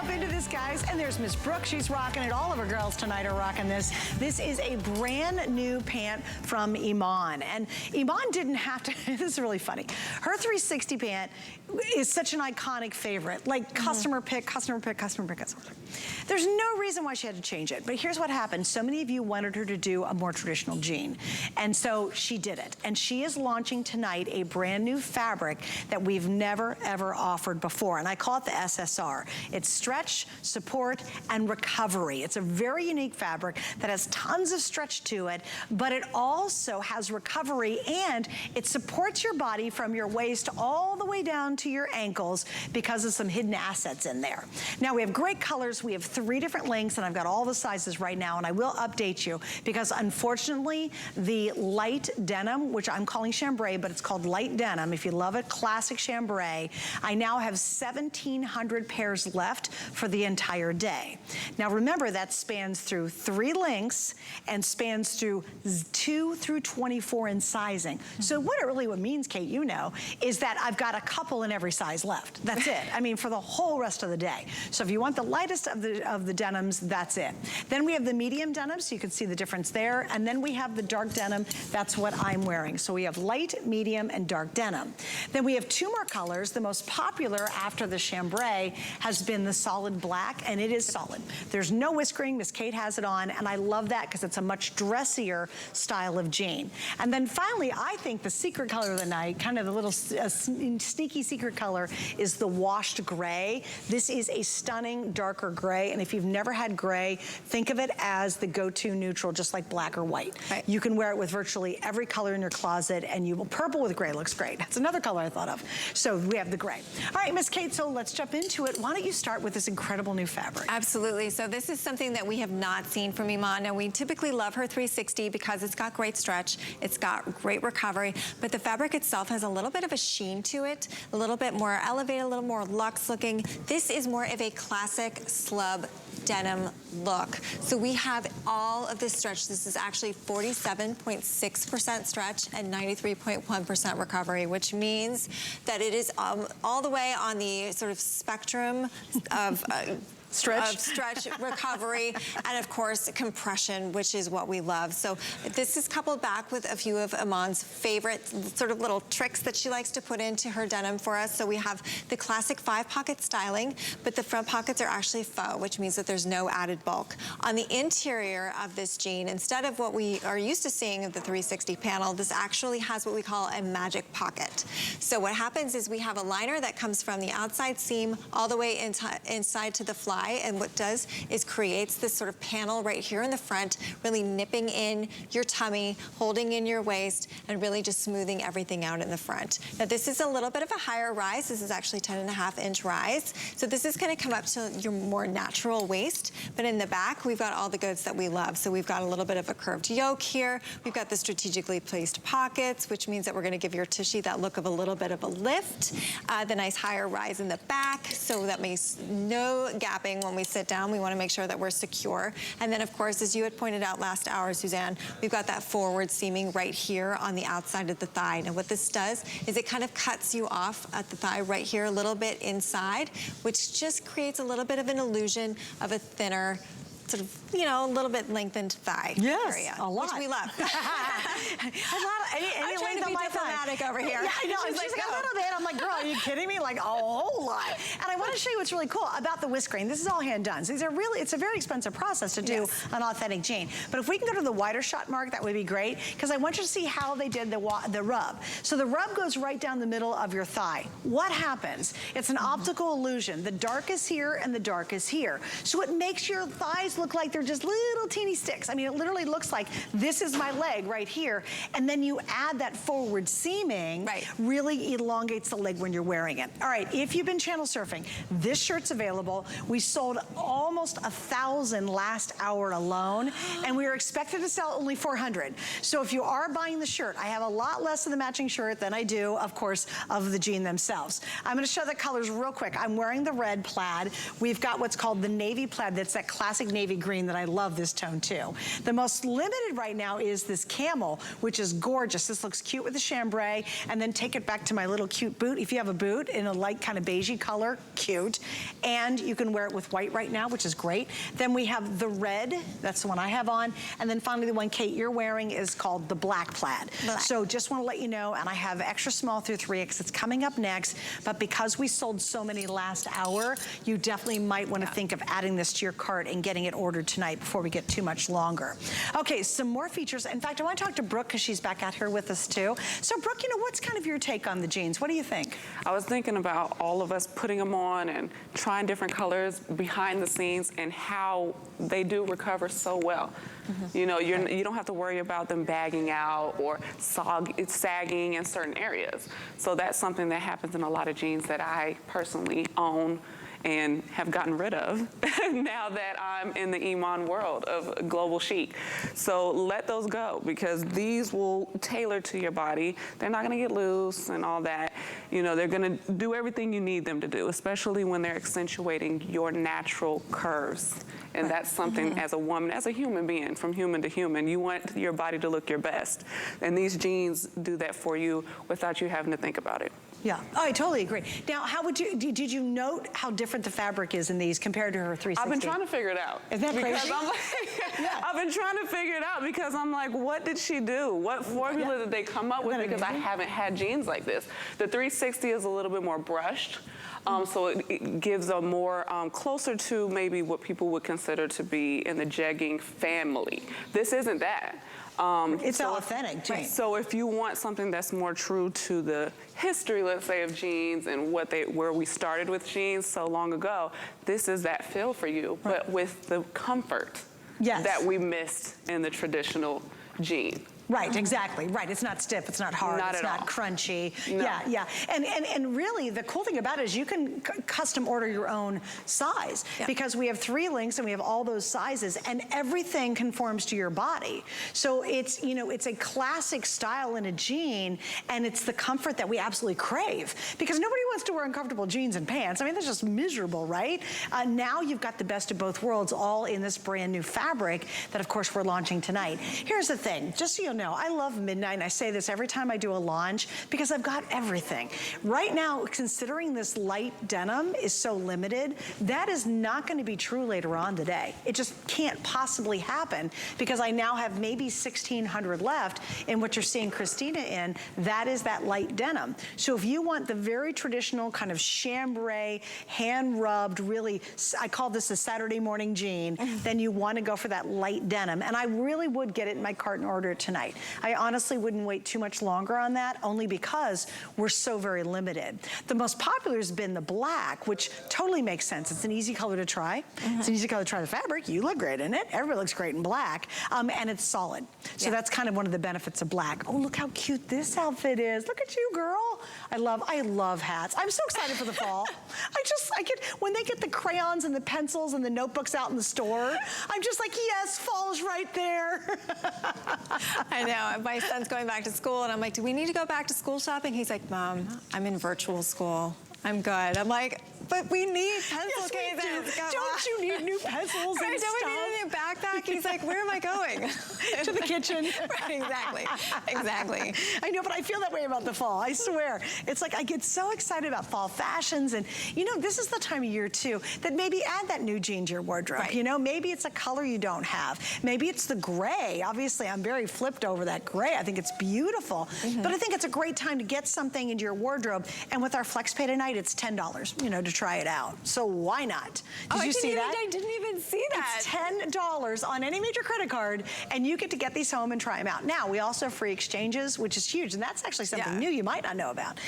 jump into this, guys. And there's Miss Brooke. She's rocking it. All of our girls tonight are rocking this. This is a brand new pant from IMAN. And IMAN didn't have to, this is really funny. Her 360 pant is such an iconic favorite. Like customer pick, customer pick, customer pick, customer pick. There's no reason why she had to change it. But here's what happened. So many of you wanted her to do a more traditional jean. And so she did it. And she is launching tonight a brand new fabric that we've never, ever offered before. And I call it the SSR. It's stretch, support, and recovery. It's a very unique fabric that has tons of stretch to it, but it also has recovery, and it supports your body from your waist all the way down to your ankles because of some hidden assets in there. Now, we have great colors. We have 3 different lengths, and I've got all the sizes right now, and I will update you because unfortunately, the light denim, which I'm calling chambray, but it's called light denim. If you love it, classic chambray, I now have 1,700 pairs left for the entire day. Now remember, that spans through 3 lengths and spans through 2 through 24 in sizing. So what it really means, Kate, you know, is that I've got a couple in every size left. That's it. I mean, for the whole rest of the day. So if you want the lightest of the denims, that's it. Then we have the medium denim, so you can see the difference there. And then we have the dark denim. That's what I'm wearing. So we have light, medium, and dark denim. Then we have 2 more colors. The most popular after the chambray has been the solid black, and it is solid. There's no whiskering. Miss Kate has it on, and I love that because it's a much dressier style of jean. And then finally, I think the secret color of the night, kind of the little sneaky secret color, is the washed gray. This is a stunning darker gray, and if you've never had gray, think of it as the go-to neutral, just like black or white. Right. You can wear it with virtually every color in your closet, and you will, purple with gray looks great. That's another color I thought of. So we have the gray. All right, Miss Kate, so let's jump into it. Why don't you start with this incredible new fabric? Absolutely. So this is something that we have not seen from IMAN. Now, we typically love her 360 because it's got great stretch, it's got great recovery, but the fabric itself has a little bit of a sheen to it, a little bit more elevated, a little more luxe looking. This is more of a classic slub denim look. So we have all of this stretch. This is actually 47.6% stretch and 93.1% recovery, which means that it is all the way on the sort of spectrum of stretch, recovery, and of course compression, which is what we love. So this is coupled back with a few of IMAN's favorite sort of little tricks that she likes to put into her denim for us. So we have the classic 5-pocket styling, but the front pockets are actually faux, which means that there's no added bulk. On the interior of this jean, instead of what we are used to seeing of the 360 panel, this actually has what we call a magic pocket. So what happens is we have a liner that comes from the outside seam all the way inside to the fly. And what does is creates this sort of panel right here in the front, really nipping in your tummy, holding in your waist, and really just smoothing everything out in the front. Now this is a little bit of a higher rise. This is actually 10.5-inch rise. So this is gonna come up to your more natural waist, but in the back, we've got all the goods that we love. So we've got a little bit of a curved yoke here. We've got the strategically placed pockets, which means that we're gonna give your tushy that look of a little bit of a lift. The nice higher rise in the back, so that makes no gapping when we sit down. We want to make sure that we're secure. And then of course, as you had pointed out last hour, Suzanne, we've got that forward seaming right here on the outside of the thigh. Now what this does is it kind of cuts you off at the thigh right here a little bit inside, which just creates a little bit of an illusion of a thinner, sort of, you know, a little bit lengthened thigh area. A lot. Which we love. I'm trying to be diplomatic over here. Yeah, I know. She's like a little bit. I'm like, girl, are you kidding me? Like a whole lot. And I want to show you what's really cool about the whiskering. This is all hand done. So these are really, it's a very expensive process to do an authentic jean. But if we can go to the wider shot, Mark, that would be great, because I want you to see how they did the rub. So the rub goes right down the middle of your thigh. What happens? It's an optical illusion. The dark is here and the dark is here. So it makes your thighs look like they're just little teeny sticks. I mean, it literally looks like this is my leg right here. And then you add that forward seaming, really elongates the leg when you're wearing it. All right, if you've been channel surfing, this shirt's available. We sold almost 1,000 last hour alone, and we were expected to sell only 400. So if you are buying the shirt, I have a lot less of the matching shirt than I do, of course, of the jean themselves. I'm gonna show the colors real quick. I'm wearing the red plaid. We've got what's called the navy plaid. That's that classic navy navy green that I love this tone too. The most limited right now is this camel, which is gorgeous. This looks cute with the chambray, and then take it back to my little cute boot. If you have a boot in a light kind of beigey color, cute. And you can wear it with white right now, which is great. Then we have the red, that's the one I have on. And then finally the one, Kate, you're wearing is called the black plaid. Black. So just want to let you know, and I have extra small through 3X. It's coming up next, but because we sold so many last hour, you definitely might want to think of adding this to your cart and getting it ordered tonight before we get too much longer. Okay, some more features. In fact, I want to talk to Brooke because she's back out here with us too. So Brooke, you know, what's kind of your take on the jeans? What do you think? I was thinking about all of us putting them on and trying different colors behind the scenes and how they do recover so well. You know, you don't have to worry about them bagging out or sagging in certain areas. So that's something that happens in a lot of jeans that I personally own and have gotten rid of now that I'm in the IMAN world of global chic. So let those go, because these will tailor to your body. They're not gonna get loose and all that. You know, they're gonna do everything you need them to do, especially when they're accentuating your natural curves. And that's something as a woman, as a human being, from human to human, you want your body to look your best. And these jeans do that for you without you having to think about it. Yeah, oh, I totally agree. Now, how would you, did you note how different the fabric is in these compared to her 360? I've been trying to figure it out. Isn't that crazy? I'm like, I've been trying to figure it out because I'm like, what did she do? What formula did they come up with? Because I haven't had jeans like this. The 360 is a little bit more brushed. So it gives a more closer to maybe what people would consider to be in the jegging family. This isn't that. It's so authentic jeans. So if you want something that's more true to the history, let's say, of jeans and where we started with jeans so long ago, this is that feel for you, but with the comfort that we missed in the traditional jean. Right, exactly, right. It's not stiff, it's not hard, it's not crunchy. No. Yeah, yeah. And really, the cool thing about it is you can custom order your own size because we have 3 links and we have all those sizes and everything conforms to your body. So it's, you know, it's a classic style in a jean and it's the comfort that we absolutely crave because nobody wants to wear uncomfortable jeans and pants. I mean, that's just miserable, right? Now you've got the best of both worlds all in this brand new fabric that, of course, we're launching tonight. Here's the thing, just so you know, I love midnight, and I say this every time I do a launch because I've got everything. Right now, considering this light denim is so limited, that is not going to be true later on today. It just can't possibly happen because I now have maybe 1,600 left in what you're seeing Christina in. That is that light denim. So if you want the very traditional kind of chambray, hand-rubbed, really, I call this a Saturday morning jean, then you want to go for that light denim. And I really would get it in my cart and order it tonight. I honestly wouldn't wait too much longer on that, only because we're so very limited. The most popular has been the black, which totally makes sense. It's an easy color to try. It's an easy color to try the fabric. You look great in it. Everybody looks great in black. And it's solid. So that's kind of one of the benefits of black. Oh, look how cute this outfit is. Look at you, girl. I love hats. I'm so excited for the fall. When they get the crayons and the pencils and the notebooks out in the store, I'm just like, yes, fall's right there. I know, my son's going back to school and I'm like, do we need to go back to school shopping? He's like, Mom, I'm in virtual school. I'm good. I'm like, but we need pencil cases. Don't you need new pencils and stuff? Don't we need a new backpack? He's like, where am I going? To the kitchen. Right, exactly, exactly. I know, but I feel that way about the fall, I swear. It's like I get so excited about fall fashions and, you know, this is the time of year, too, that maybe add that new jean to your wardrobe. Right. You know, maybe it's a color you don't have. Maybe it's the gray. Obviously, I'm very flipped over that gray. I think it's beautiful. But I think it's a great time to get something into your wardrobe. And with our Flex Pay tonight, it's $10, you know, to try it out. So why not? Did you see that? I didn't even see that. It's $10 on any major credit card, and you get to get these home and try them out. Now, we also have free exchanges, which is huge, and that's actually something new you might not know about.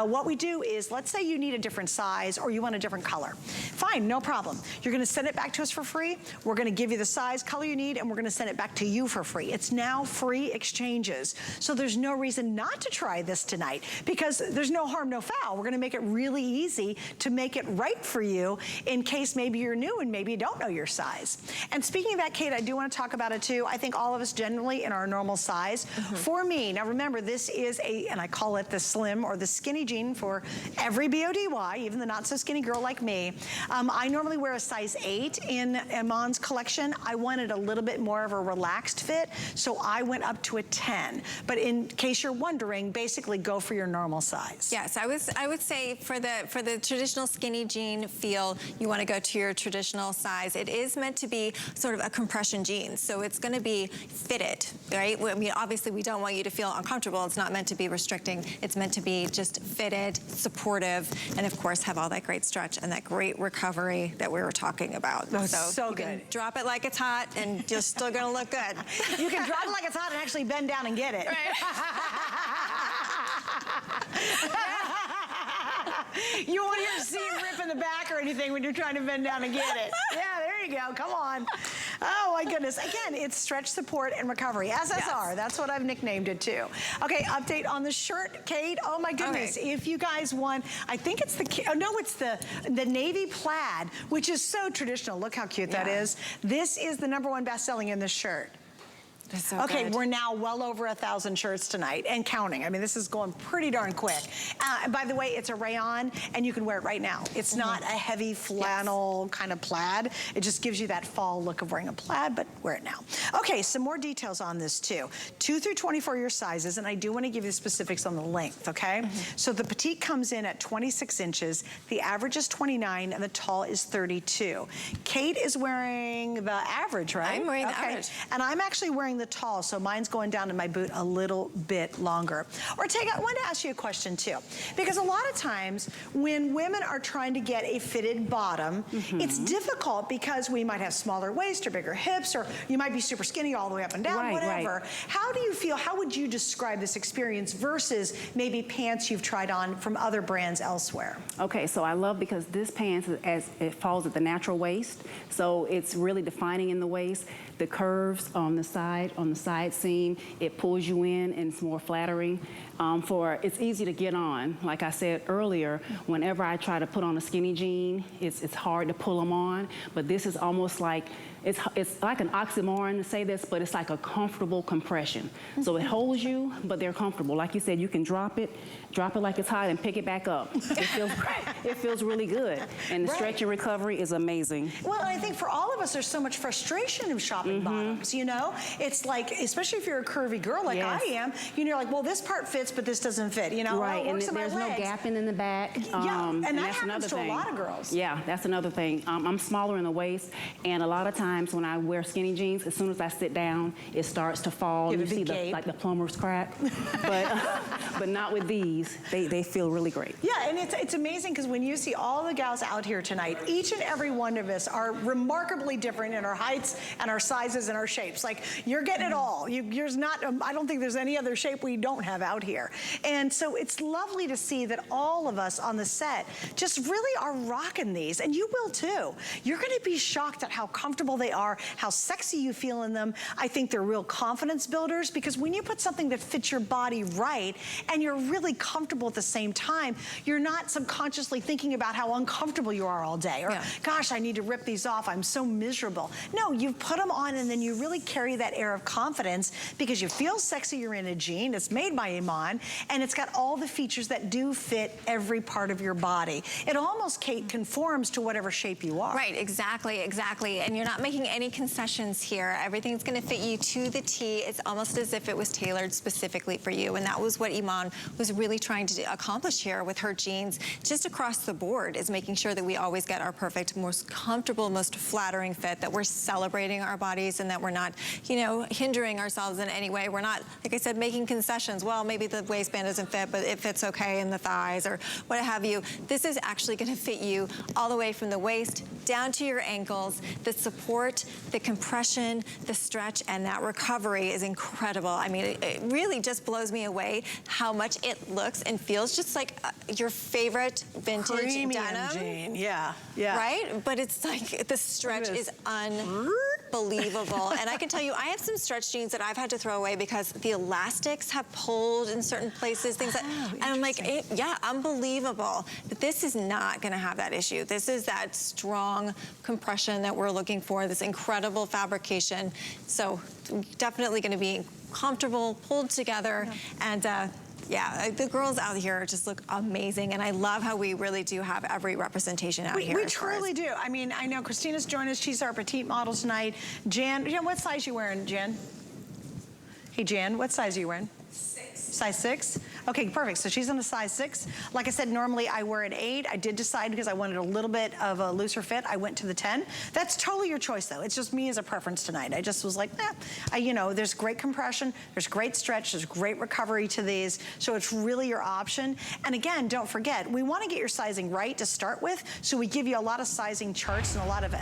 What we do is, let's say you need a different size or you want a different color. Fine, no problem. You're gonna send it back to us for free. We're gonna give you the size, color you need, and we're gonna send it back to you for free. It's now free exchanges. So there's no reason not to try this tonight because there's no harm, no foul. We're gonna make it really easy to make it right for you in case maybe you're new new and maybe you don't know your size. And speaking of that, Kate, I do want to talk about it too. I think all of us generally in our normal size. For me, now remember, this is and I call it the slim or the skinny jean for every BODY, even the not so skinny girl like me. I normally wear a size 8 in Iman's collection. I wanted a little bit more of a relaxed fit, so I went up to a 10. But in case you're wondering, basically go for your normal size. Yes, I would say for the traditional skinny jean feel, you want to go to your traditional size. It is meant to be sort of a compression jean, so it's going to be fitted, right? I mean, obviously we don't want you to feel uncomfortable. It's not meant to be restricting. It's meant to be just fitted, supportive, and of course have all that great stretch and that great recovery that we were talking about. So you good. can drop it like it's hot and you're still going to look good. You can drop it like it's hot and actually bend down and get it. Right. You won't hear a seam rip in the back or anything when you're trying to bend down and get it. Yeah, there you go. Come on. Oh, my goodness. Again, it's stretch, support, and recovery. SSR. Yes. That's what I've nicknamed it, too. Okay, update on the shirt, Kate. Oh, my goodness. Okay. If you guys want, I think it's it's the navy plaid, which is so traditional. Look how cute that is. This is the #1 best-selling in this shirt. So okay, good. We're now well over 1,000 shirts tonight and counting. I mean, this is going pretty darn quick. By the way, it's a rayon and you can wear it right now. It's not a heavy flannel kind of plaid. It just gives you that fall look of wearing a plaid, but wear it now. Okay, some more details on this too. 2 through 24 your sizes, and I do want to give you the specifics on the length, okay? So the petite comes in at 26 inches, the average is 29, and the tall is 32. Kate is wearing the average, right? I'm wearing the average. And I'm actually wearing the tall, so mine's going down to my boot a little bit longer. Ortega, I want to ask you a question too, because a lot of times when women are trying to get a fitted bottom, it's difficult because we might have smaller waist or bigger hips, or you might be super skinny all the way up and down, whatever. How do you feel, how would you describe this experience versus maybe pants you've tried on from other brands elsewhere? Okay, so I love because this pants, as it falls at the natural waist, so it's really defining in the waist. The curves on the side seam, it pulls you in and it's more flattering. It's easy to get on. Like I said earlier, whenever I try to put on a skinny jean, it's hard to pull them on, but this is almost like, it's like an oxymoron to say this, but it's like a comfortable compression. So it holds you, but they're comfortable. Like you said, you can drop it like it's hot and pick it back up. It feels really good. And the stretch and recovery is amazing. Well, and I think for all of us, there's so much frustration in shopping bottoms, you know? It's like, especially if you're a curvy girl like I am, you're like, well, this part fits, but this doesn't fit, you know? Right, well, and there's no gapping in the back. And that happens to a lot of girls. Yeah, that's another thing. I'm smaller in the waist, and a lot of times when I wear skinny jeans, as soon as I sit down, it starts to fall. You see like the plumber's crack, but not with these. They feel really great. Yeah, and it's amazing because when you see all the gals out here tonight, each and every one of us are remarkably different in our heights and our sizes and our shapes. Like, you're getting it all. There's not, I don't think there's any other shape we don't have out here. And so it's lovely to see that all of us on the set just really are rocking these, and you will too. You're gonna be shocked at how comfortable they are, how sexy you feel in them. I think they're real confidence builders, because when you put something that fits your body right and you're really comfortable at the same time, you're not subconsciously thinking about how uncomfortable you are all day, or gosh, I need to rip these off, I'm so miserable. No, you put them on and then you really carry that air of confidence because you feel sexy. You're in a jean, it's made by Iman, and it's got all the features that do fit every part of your body. It almost, Kate, conforms to whatever shape you are. Right, exactly. And you're not making any concessions here. Everything's gonna fit you to the T. It's almost as if it was tailored specifically for you, and that was what Iman was really trying to accomplish here with her jeans, just across the board, is making sure that we always get our perfect, most comfortable, most flattering fit, that we're celebrating our bodies and that we're not, you know, hindering ourselves in any way. We're not, like I said, making concessions. Well, maybe the waistband doesn't fit, but it fits okay in the thighs or what have you. This is actually gonna fit you all the way from the waist down to your ankles. The support, the compression, the stretch, and that recovery is incredible. I mean, it really just blows me away how much it looks and feels just like your favorite vintage Premium denim. jean. Yeah. Right? But it's like the stretch is unbelievable. And I can tell you, I have some stretch jeans that I've had to throw away because the elastics have pulled in certain places, things like, and I'm like, yeah, unbelievable. But this is not gonna have that issue. This is that strong compression that we're looking for, this incredible fabrication. So definitely gonna be comfortable, pulled together, and yeah, the girls out here just look amazing, and I love how we really do have every representation out here. We truly do. I mean, I know Christina's joined us. She's our petite model tonight. Jan, what size you wearing, Jan? Hey, Jan, what size are you wearing? 6. Size 6? Okay, perfect. So she's in a size 6. Like I said, normally I wear an 8. I did decide because I wanted a little bit of a looser fit, I went to the 10. That's totally your choice, though. It's just me as a preference tonight. I just was like, you know, there's great compression, there's great stretch, there's great recovery to these, so it's really your option. And again, don't forget, we want to get your sizing right to start with, so we give you a lot of sizing charts and a lot of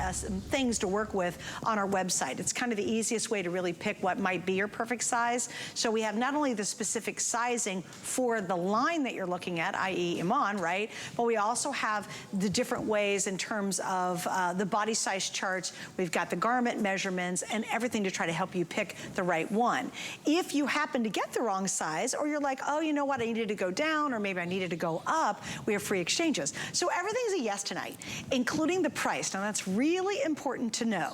things to work with on our website. It's kind of the easiest way to really pick what might be your perfect size. So we have not only the specific sizing for the line that you're looking at, i.e. Iman, right? But we also have the different ways in terms of the body size charts. We've got the garment measurements and everything to try to help you pick the right one. If you happen to get the wrong size, or you're like, oh, you know what, I needed to go down, or maybe I needed to go up, we have free exchanges. So everything's a yes tonight, including the price. Now that's really important to know.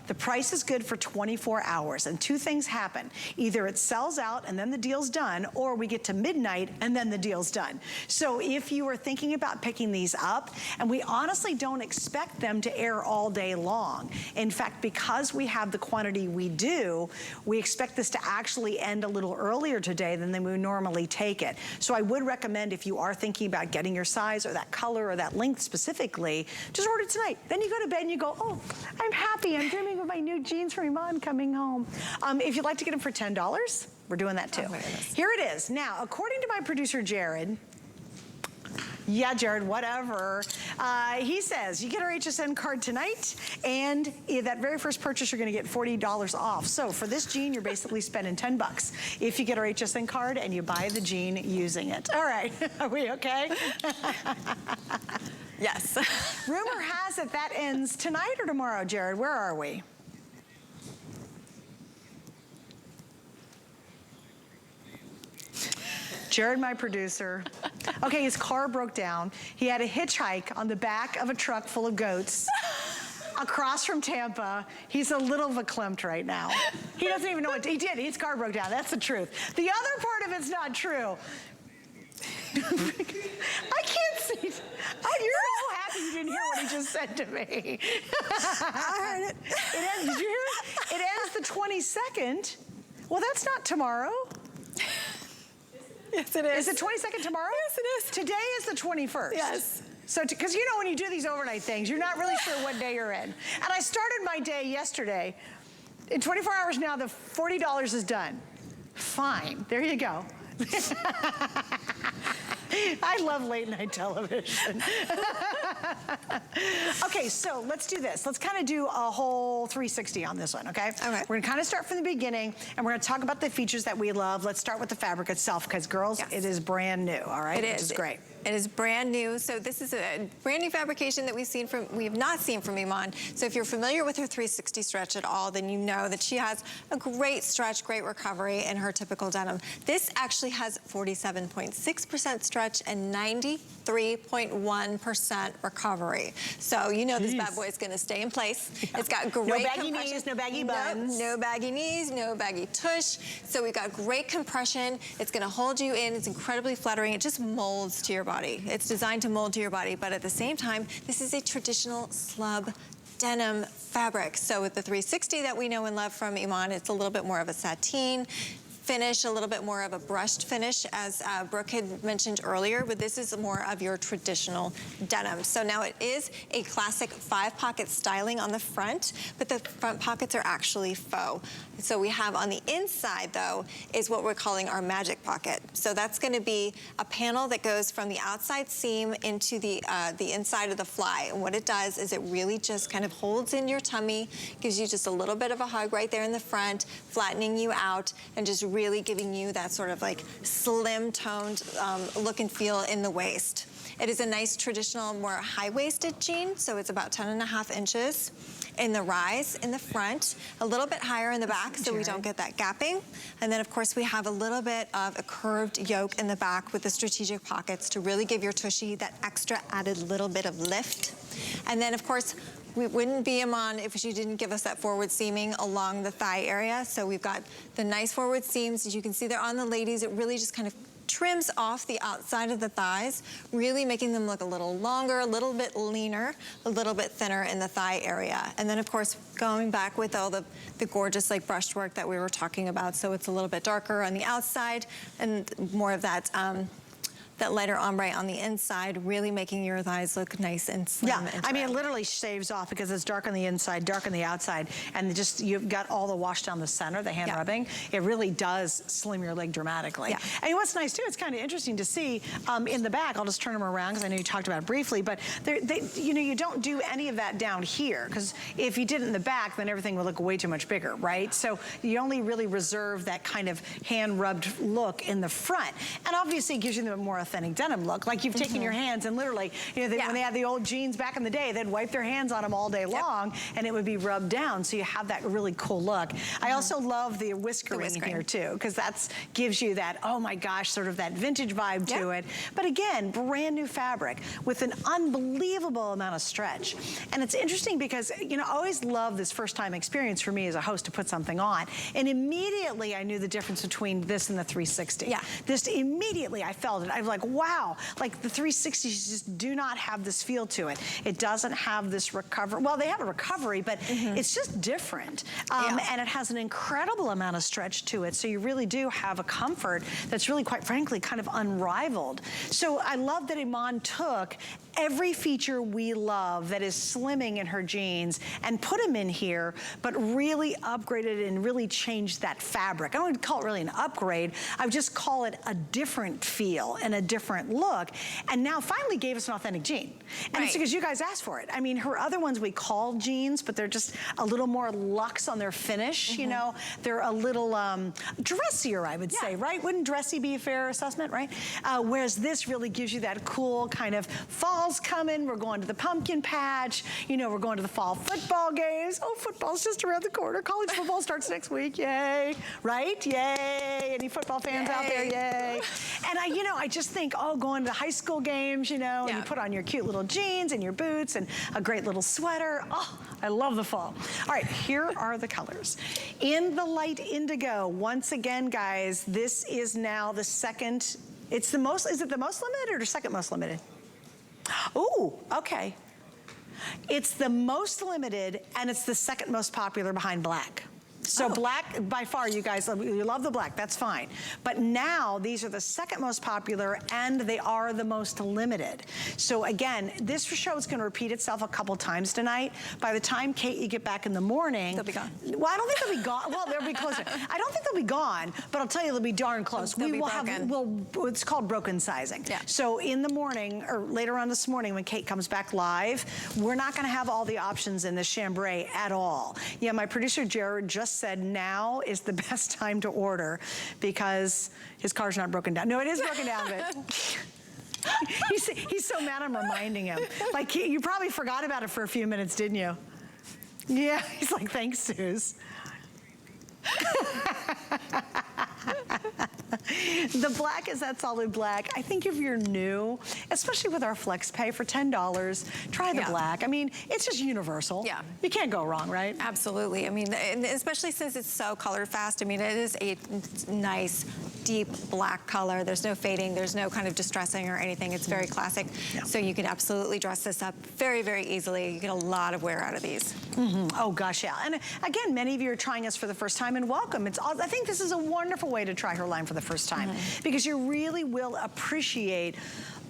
The price is good for 24 hours, and 2 things happen. Either it sells out and then the deal's done, or we get to midnight and then the deal's done. So if you are thinking about picking these up, and we honestly don't expect them to air all day long. In fact, because we have the quantity we do, we expect this to actually end a little earlier today than we normally take it. So I would recommend, if you are thinking about getting your size or that color or that length specifically, just order it tonight. Then you go to bed and you go, oh, I'm happy, I'm dreaming of my new jeans from Iman coming home. If you'd like to get them for $10, we're doing that too. Here it is. Now, according to my producer, Jared, yeah, Jared, whatever. He says, you get our HSN card tonight, and that very first purchase, you're gonna get $40 off. So for this jean, you're basically spending $10 if you get our HSN card and you buy the jean using it. All right, are we okay? Yes. Rumor has it that ends tonight or tomorrow, Jared? Where are we? Jared, my producer. Okay, his car broke down. He had a hitchhike on the back of a truck full of goats across from Tampa. He's a little verklempt right now. He doesn't even know what he did. His car broke down. That's the truth. The other part of it's not true. I can't see. Oh, you're so happy you didn't hear what he just said to me. I heard it. Did you hear it? It ends the 22nd. Well, that's not tomorrow. Yes, it is. Is it 22nd tomorrow? Yes, it is. Today is the 21st. Yes. So, because you know when you do these overnight things, you're not really sure what day you're in. And I started my day yesterday. In 24 hours now, the $40 is done. Fine. There you go. I love late night television. Okay, so let's do this. Let's kind of do a whole 360 on this one, okay? All right. We're gonna kind of start from the beginning, and we're gonna talk about the features that we love. Let's start with the fabric itself, because girls, yes, it is brand new, all right? It is. Which is great. It is brand new. So this is a brand new fabrication that we have not seen from Iman. So if you're familiar with her 360 stretch at all, then you know that she has a great stretch, great recovery in her typical denim. This actually has 47.6% stretch and 93.1% recovery. So you know this bad boy is gonna stay in place. Yeah. It's got great no baggy compression. knees, no baggy buns. No baggy knees, no baggy tush. So we've got great compression. It's gonna hold you in. It's incredibly flattering. It just molds to your body. It's designed to mold to your body, but at the same time, this is a traditional slub denim fabric. So with the 360 that we know and love from Iman, it's a little bit more of a sateen finish, a little bit more of a brushed finish, as Brooke had mentioned earlier, but this is more of your traditional denim. So now it is a classic 5-pocket styling on the front, but the front pockets are actually faux. So we have on the inside, though, is what we're calling our magic pocket. So that's gonna be a panel that goes from the outside seam into the inside of the fly. And what it does is it really just kind of holds in your tummy, gives you just a little bit of a hug right there in the front, flattening you out, and just really giving you that sort of like slim toned look and feel in the waist. It is a nice traditional, more high-waisted jean, so it's about 10.5 inches in the rise in the front, a little bit higher in the back so we don't get that gapping. And then of course we have a little bit of a curved yoke in the back with the strategic pockets to really give your tushy that extra added little bit of lift. And then of course, we wouldn't be Iman if she didn't give us that forward seaming along the thigh area. So we've got the nice forward seams. As you can see there on the ladies, it really just kind of trims off the outside of the thighs, really making them look a little longer, a little bit leaner, a little bit thinner in the thigh area. And then of course, going back with all the gorgeous like brushed work that we were talking about. So it's a little bit darker on the outside and more of that that lighter ombre on the inside, really making your thighs look nice and slim. Yeah, and I mean, it trim. literally shaves off because it's dark on the inside, dark on the outside, and just you've got all the wash down the center, the hand rubbing. It really does slim your leg dramatically. Yeah. And what's nice too, it's kind of interesting to see in the back. I'll just turn them around because I know you talked about it briefly, but you know, you don't do any of that down here because if you did it in the back, then everything would look way too much bigger, right? So you only really reserve that kind of hand rubbed look in the front, and obviously it gives you the more authentic denim look. Like you've taken your hands and literally, you know, when they had the old jeans back in the day, they'd wipe their hands on them all day long and it would be rubbed down. So you have that really cool look. I also love the whiskering here too, because that gives you that, oh my gosh, sort of that vintage vibe to it. But again, brand new fabric with an unbelievable amount of stretch. And it's interesting because, you know, I always love this first time experience for me as a host to put something on. And immediately I knew the difference between this and the 360. Yeah. This immediately I felt it. I was like, wow, like the 360s just do not have this feel to it. It doesn't have this recovery. Well, they have a recovery, but it's just different. And it has an incredible amount of stretch to it. So you really do have a comfort that's really, quite frankly, kind of unrivaled. So I love that Iman took every feature we love that is slimming in her jeans and put them in here, but really upgraded and really changed that fabric. I don't call it really an upgrade. I would just call it a different feel and a different look. And now finally gave us an authentic jean. And it's because you guys asked for it. I mean, her other ones we call jeans, but they're just a little more luxe on their finish, you know? They're a little dressier, I would say, right? Wouldn't dressy be a fair assessment, right? Whereas this really gives you that cool kind of fall's coming, we're going to the pumpkin patch, you know, we're going to the fall football games. Oh, football's just around the corner. College football starts next week, yay, right? Yay, any football fans out there, yay. And you know, I just think, oh, going to the high school games, you know, and you put on your cute little jeans and your boots and a great little sweater. Oh, I love the fall. All right, here are the colors. In the light indigo, once again, guys, this is now the second, it's the most, is it the most limited or second most limited? Ooh, okay. It's the most limited and it's the second most popular behind black. So black, by far, you guys, you love the black, that's fine. But now, these are the second most popular and they are the most limited. So again, this show is gonna repeat itself a couple times tonight. By the time, Kate, you get back in the morning. They'll be gone. Well, I don't think they'll be gone. Well, they'll be closer. I don't think they'll be gone, but I'll tell you, they'll be darn close. They'll be broken. It's called broken sizing. Yeah. So in the morning, or later on this morning when Kate comes back live, we're not gonna have all the options in the chambray at all. Yeah, my producer Jared just said now is the best time to order because his car's not broken down. No, it is broken down, but he's so mad I'm reminding him. Like, you probably forgot about it for a few minutes, didn't you? Yeah, he's like, thanks, Suze. The black is that solid black. I think if you're new, especially with our flex pay for $10, try the black. I mean, it's just universal. Yeah. You can't go wrong, right? Absolutely. I mean, and especially since it's so color fast. I mean, it is a nice, deep black color. There's no fading. There's no kind of distressing or anything. It's very classic. Yeah. So you can absolutely dress this up very, very easily. You get a lot of wear out of these. Oh, gosh, yeah. And again, many of you are trying us for the first time, and welcome. I think this is a wonderful way to try her line for the first time because you really will appreciate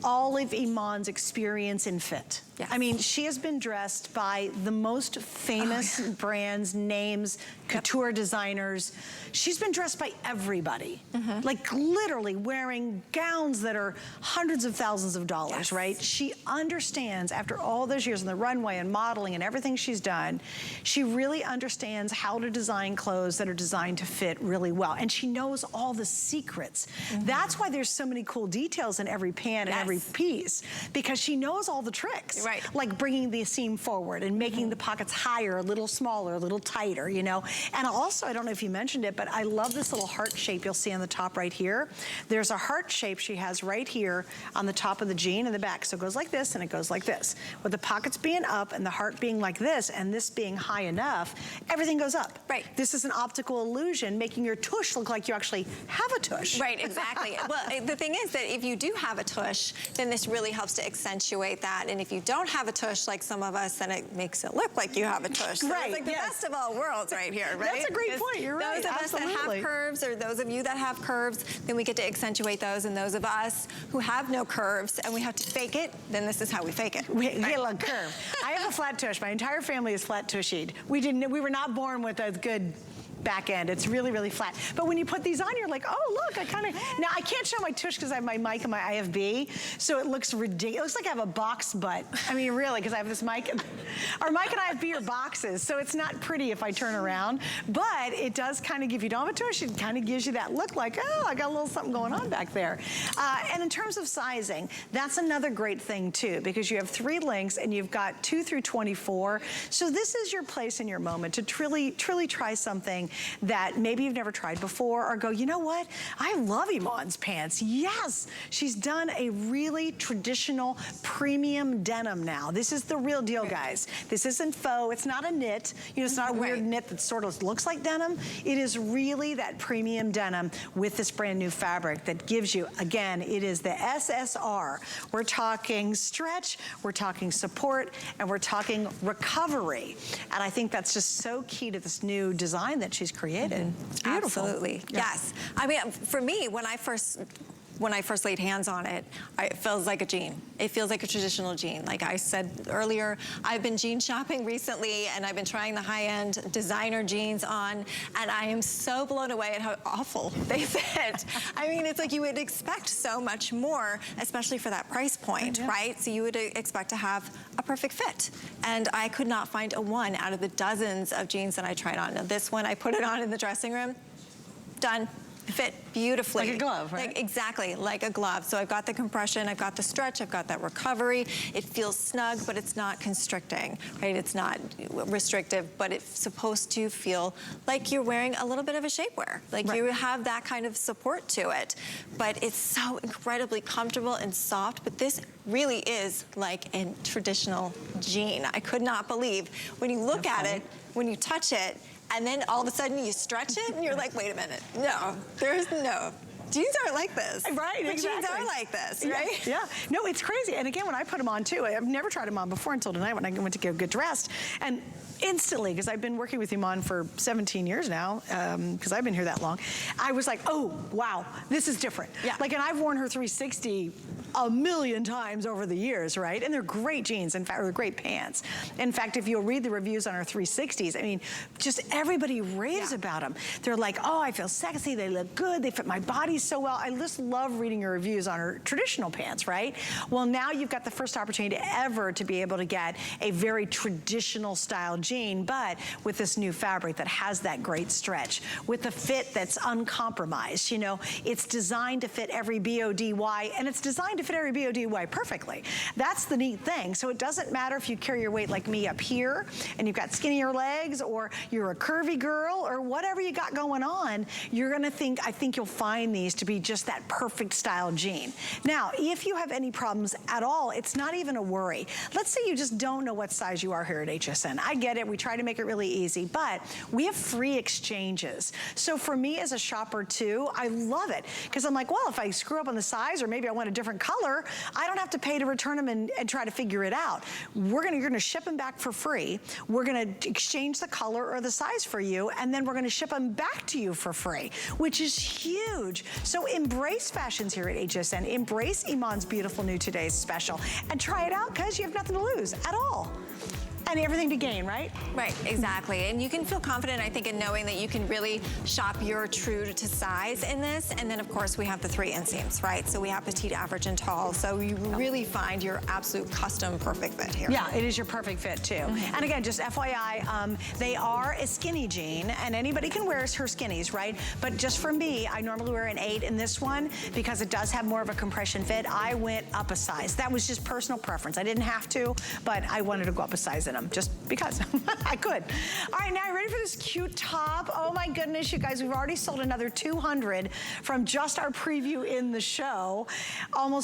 all of Iman's experience in fit. Yes. I mean, she has been dressed by the most famous brands, names, couture designers. She's been dressed by everybody. Like literally wearing gowns that are hundreds of thousands of dollars, right? She understands, after all those years on the runway and modeling and everything she's done, she really understands how to design clothes that are designed to fit really well. And she knows all the secrets. That's why there's so many cool details in every pant and every piece, because she knows all the tricks. Right. Like bringing the seam forward and making the pockets higher, a little smaller, a little tighter, you know. And also, I don't know if you mentioned it, but I love this little heart shape you'll see on the top right here. There's a heart shape she has right here on the top of the jean in the back. So it goes like this and it goes like this. With the pockets being up and the heart being like this and this being high enough, everything goes up. Right. This is an optical illusion, making your tush look like you actually have a tush. Right, exactly. Well, the thing is that if you do have a tush, then this really helps to accentuate that. And if you don't have a tush like some of us, then it makes it look like you have a tush. So Right, it's like the best of all worlds right here, right? That's a great point, you're right, Those of us that have curves, or those of you that have curves, then we get to accentuate those. And those of us who have no curves and we have to fake it, then this is how we fake it. We get a curve. I have a flat tush. My entire family is flat tushied. We were not born with a good back end. It's really, really flat. But when you put these on, you're like, oh, look, I kind of, now I can't show my tush because I have my mic and my IFB, so it looks ridiculous. It looks like I have a box butt. I mean, really, because I have this mic. Our mic and IFB are boxes, so it's not pretty if I turn around, but it does kind of give you, don't have a tush, it kind of gives you that look like, oh, I got a little something going on back there. And in terms of sizing, that's another great thing too, because you have 3 lengths and you've got 2 through 24. So this is your place in your moment to truly try something that maybe you've never tried before, or go, you know what? I love Iman's pants. Yes, she's done a really traditional premium denim now. This is the real deal, guys. This isn't faux. It's not a knit. You know, it's not a weird knit that sort of looks like denim. It is really that premium denim with this brand new fabric that gives you, again, it is the SSR. We're talking stretch, we're talking support, and we're talking recovery. And I think that's just so key to this new design that she's created. It's beautiful. Absolutely, yes. I mean, for me, when I first laid hands on it, it feels like a jean. It feels like a traditional jean. Like I said earlier, I've been jean shopping recently, and I've been trying the high-end designer jeans on, and I am so blown away at how awful they fit. I mean, it's like you would expect so much more, especially for that price point, right? So you would expect to have a perfect fit. And I could not find a one out of the dozens of jeans that I tried on. Now this one, I put it on in the dressing room, done. Fit beautifully. Like a glove, right? Like, exactly, like a glove. So I've got the compression, I've got the stretch, I've got that recovery. It feels snug, but it's not constricting, right? It's not restrictive, but it's supposed to feel like you're wearing a little bit of a shapewear. Like you have that kind of support to it. But it's so incredibly comfortable and soft, but this really is like a traditional jean. I could not believe when you look at it, when you touch it, and then all of a sudden you stretch it and you're like, wait a minute, no, there's no. Jeans aren't like this. Right, but exactly. Jeans are like this, right? Yeah, no, it's crazy. And again, when I put them on too, I've never tried them on before until tonight when I went to get dressed. And instantly, because I've been working with Iman for 17 years now, because I've been here that long, I was like, oh, wow, this is different. Yeah. Like, and I've worn her 360 a million times over the years, right? And they're great jeans, in fact, they're great pants. In fact, if you'll read the reviews on our 360s, I mean, just everybody raves about them. They're like, oh, I feel sexy, they look good, they fit my body so well. I just love reading your reviews on her traditional pants, right? Well, now you've got the first opportunity ever to be able to get a very traditional style jean, but with this new fabric that has that great stretch, with a fit that's uncompromised. You know, it's designed to fit every BODY, and it's designed to fit every BODY perfectly. That's the neat thing. So it doesn't matter if you carry your weight like me up here, and you've got skinnier legs, or you're a curvy girl, or whatever you got going on, you're gonna think, I think you'll find these to be just that perfect style jean. Now, if you have any problems at all, it's not even a worry. Let's say you just don't know what size you are here at HSN. I get it, we try to make it really easy, but we have free exchanges. So for me as a shopper too, I love it, because I'm like, well, if I screw up on the size, or maybe I want a different color, I don't have to pay to return them and try to figure it out. You're gonna ship them back for free. We're gonna exchange the color or the size for you, and then we're gonna ship them back to you for free, which is huge. So embrace fashions here at HSN. Embrace Iman's beautiful new today's special and try it out because you have nothing to lose at all. And everything to gain, right? Right, exactly. And you can feel confident, I think, in knowing that you can really shop your true to size in this. And then, of course, we have the 3 inseams, right? So we have petite, average, and tall. So you really find your absolute custom perfect fit here. Yeah, it is your perfect fit, too. And again, just FYI, they are a skinny jean, and anybody can wear her skinnies, right? But just for me, I normally wear an 8 in this one because it does have more of a compression fit. I went up a size. That was just personal preference. I didn't have to, but I wanted to go up a size in them just because I could. All right, now you ready for this cute top? Oh my goodness, you guys, we've already sold another 200 from just our preview in the show. Almost